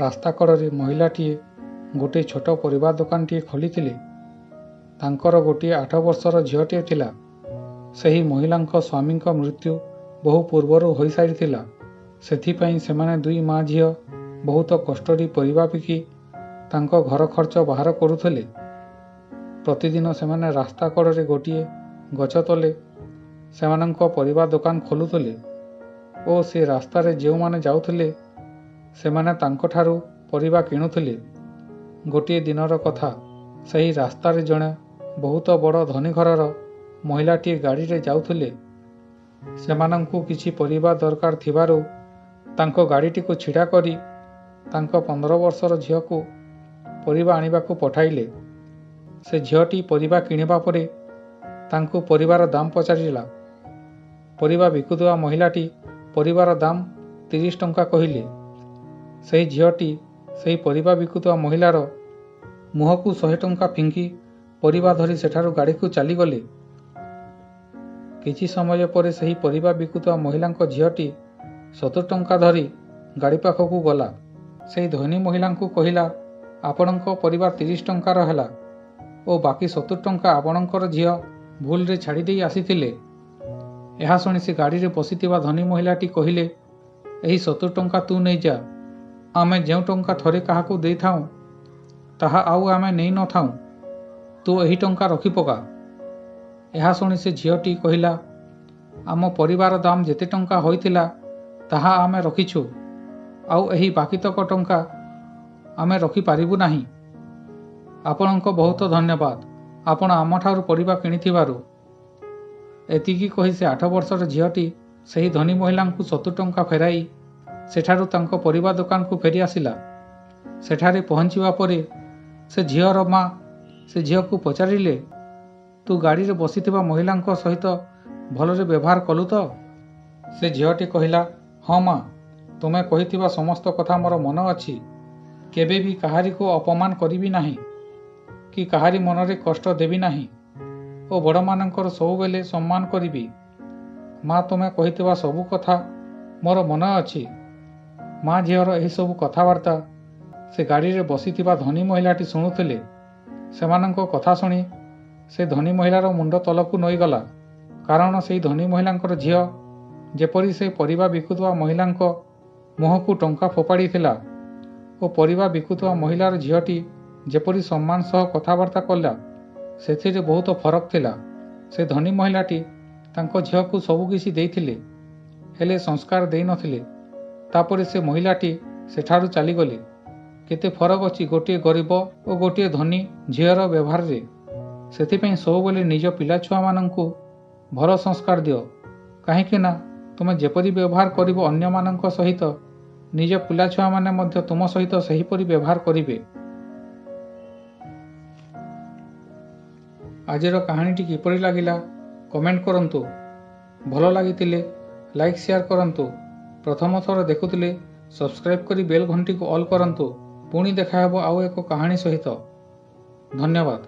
ରାସ୍ତା କଡ଼ରେ ମହିଳାଟିଏ ଗୋଟିଏ ଛୋଟ ପରିବା ଦୋକାନଟିଏ ଖୋଲିଥିଲେ। ତାଙ୍କର ଗୋଟିଏ 8 ବର୍ଷର ଝିଅଟିଏ ଥିଲା। ସେହି ମହିଳାଙ୍କ ସ୍ୱାମୀଙ୍କ ମୃତ୍ୟୁ ବହୁ ପୂର୍ବରୁ ହୋଇସାରିଥିଲା। ସେଥିପାଇଁ ସେମାନେ ଦୁଇ ମା ଝିଅ ବହୁତ କଷ୍ଟରେ ପରିବା ବିକି ତାଙ୍କ ଘର ଖର୍ଚ୍ଚ ବାହାର କରୁଥିଲେ। ପ୍ରତିଦିନ ସେମାନେ ରାସ୍ତା କଡ଼ରେ ଗୋଟିଏ ଗଛ ତଳେ ସେମାନଙ୍କ ପରିବା ଦୋକାନ ଖୋଲୁଥିଲେ ଓ ସେ ରାସ୍ତାରେ ଯେଉଁମାନେ ଯାଉଥିଲେ ସେମାନେ ତାଙ୍କଠାରୁ ପରିବା କିଣୁଥିଲେ। ଗୋଟିଏ ଦିନର କଥା, ସେହି ରାସ୍ତାରେ ଜଣେ ବହୁତ ବଡ଼ ଧନୀ ଘରର ମହିଳାଟିଏ ଗାଡ଼ିରେ ଯାଉଥିଲେ। ସେମାନଙ୍କୁ କିଛି ପରିବା ଦରକାର ଥିବାରୁ ତାଙ୍କ ଗାଡ଼ିଟିକୁ ଛିଡ଼ା କରି ତାଙ୍କ 15 ବର୍ଷର ଝିଅକୁ ପରିବା ଆଣିବାକୁ ପଠାଇଲେ। ସେ ଝିଅଟି ପରିବା କିଣିବା ପରେ ତାଙ୍କୁ ପରିବାର ଦାମ ପଚାରିଲା। ପରିବା ବିକୁଥିବା ମହିଳାଟି ପରିବାର ଦାମ 30 ଟଙ୍କା କହିଲେ। ସେହି ଝିଅଟି ସେହି ପରିବା ବିକୁଥିବା ମହିଳାର ମୁହଁକୁ 100 ଟଙ୍କା ଫିଙ୍ଗି ପରିବା ଧରି ସେଠାରୁ ଗାଡ଼ିକୁ ଚାଲିଗଲେ। କିଛି ସମୟ ପରେ ସେହି ପରିବା ବିକୁଥିବା ମହିଳାଙ୍କ ଝିଅଟି 70 ଟଙ୍କା ଧରି ଗାଡ଼ି ପାଖକୁ ଗଲା। ସେହି ଧନୀ ମହିଳାଙ୍କୁ କହିଲା, ଆପଣଙ୍କ ପରିବା 30 ଟଙ୍କାର ହେଲା ଓ ବାକି 70 ଟଙ୍କା ଆପଣଙ୍କର ଝିଅ ଭୁଲରେ ଛାଡ଼ିଦେଇ ଆସିଥିଲେ। ଏହା ଶୁଣି ସେ ଗାଡ଼ିରେ ବସିଥିବା ଧନୀ ମହିଳାଟି କହିଲେ, ଏହି 70 ଟଙ୍କା ତୁ ନେଇଯା। ଆମେ ଯେଉଁ ଟଙ୍କା ଥରେ କାହାକୁ ଦେଇଥାଉଁ ତାହା ଆଉ ଆମେ ନେଇ ନଥାଉଁ। ତୁ ଏହି ଟଙ୍କା ରଖିପକା। ଏହା ଶୁଣି ସେ ଝିଅଟି କହିଲା, ଆମ ପରିବାର ଦାମ ଯେତେ ଟଙ୍କା ହୋଇଥିଲା ତାହା ଆମେ ରଖିଛୁ, ଆଉ ଏହି ବାକିତକ ଟଙ୍କା ଆମେ ରଖିପାରିବୁ ନାହିଁ। ଆପଣଙ୍କ ବହୁତ ଧନ୍ୟବାଦ, ଆପଣ ଆମଠାରୁ ପରିବା କିଣିଥିବାରୁ। ଏତିକି କହି ସେ 8 ବର୍ଷର ଝିଅଟି ସେହି ଧନୀ ମହିଳାଙ୍କୁ 70 ଟଙ୍କା ଫେରାଇ ସେଠାରୁ ତାଙ୍କ ପରିବା ଦୋକାନକୁ ଫେରି ଆସିଲା। ସେଠାରେ ପହଞ୍ଚିବା ପରେ ସେ ଝିଅର ମା ସେ ଝିଅକୁ ପଚାରିଲେ, ତୁ ଗାଡ଼ିରେ ବସିଥିବା ମହିଳାଙ୍କ ସହିତ ଭଲରେ ବ୍ୟବହାର କଲୁ ତ? ସେ ଝିଅଟି କହିଲା, ହଁ ମା, ତୁମେ କହିଥିବା ସମସ୍ତ କଥା ମୋର ମନେ ଅଛି। କେବେ ବି କାହାରିକୁ ଅପମାନ କରିବି ନାହିଁ କି କାହାରି ମନରେ କଷ୍ଟ ଦେବି ନାହିଁ ଓ ବଡ଼ମାନଙ୍କର ସବୁବେଳେ ସମ୍ମାନ କରିବି। ମା, ତୁମେ କହିଥିବା ସବୁ କଥା ମୋର ମନେ ଅଛି। ମା ଝିଅର ଏହିସବୁ କଥାବାର୍ତ୍ତା ସେ ଗାଡ଼ିରେ ବସିଥିବା ଧନୀ ମହିଳାଟି ଶୁଣୁଥିଲେ। ସେମାନଙ୍କ କଥା ଶୁଣି ସେ ଧନୀ ମହିଳାର ମୁଣ୍ଡ ତଳକୁ ନଇଗଲା, କାରଣ ସେହି ଧନୀ ମହିଳାଙ୍କର ଝିଅ ଯେପରି ସେ ପରିବା ବିକୁଥିବା ମହିଳାଙ୍କ ମୁହଁକୁ ଟଙ୍କା ଫୋପାଡ଼ିଥିଲା ଓ ପରିବା ବିକୁଥିବା ମହିଳାର ଝିଅଟି ଯେପରି ସମ୍ମାନ ସହ କଥାବାର୍ତ୍ତା କଲା, ସେଥିରେ ବହୁତ ଫରକ ଥିଲା। ସେ ଧନୀ ମହିଳାଟି ତାଙ୍କ ଝିଅକୁ ସବୁକିଛି ଦେଇଥିଲେ, ହେଲେ ସଂସ୍କାର ଦେଇନଥିଲେ। ତାପରେ ସେ ମହିଳାଟି ସେଠାରୁ ଚାଲିଗଲେ। କେତେ ଫରକ ଅଛି ଗୋଟିଏ ଗରିବ ଓ ଗୋଟିଏ ଧନୀ ଝିଅର ବ୍ୟବହାରରେ। ସେଥିପାଇଁ ସବୁବେଳେ ନିଜ ପିଲାଛୁଆମାନଙ୍କୁ ଭଲ ସଂସ୍କାର ଦିଅ, କାହିଁକି ନା ତୁମେ ଯେପରି ବ୍ୟବହାର କରିବ ଅନ୍ୟମାନଙ୍କ ସହିତ, ନିଜ ପିଲାଛୁଆମାନେ ମଧ୍ୟ ତୁମ ସହିତ ସେହିପରି ବ୍ୟବହାର କରିବେ। ଆଜିର କାହାଣୀଟି କିପରି ଲାଗିଲା କମେଣ୍ଟ କରନ୍ତୁ। ଭଲ ଲାଗିଥିଲେ ଲାଇକ୍ ସେୟାର କରନ୍ତୁ। ପ୍ରଥମ ଥର ଦେଖୁଥିଲେ ସବସ୍କ୍ରାଇବ୍ କରି ବେଲ୍ ଘଣ୍ଟିକୁ ଅଲ୍ କରନ୍ତୁ। ପୁଣି ଦେଖାହେବ ଆଉ ଏକ କାହାଣୀ ସହିତ। ଧନ୍ୟବାଦ।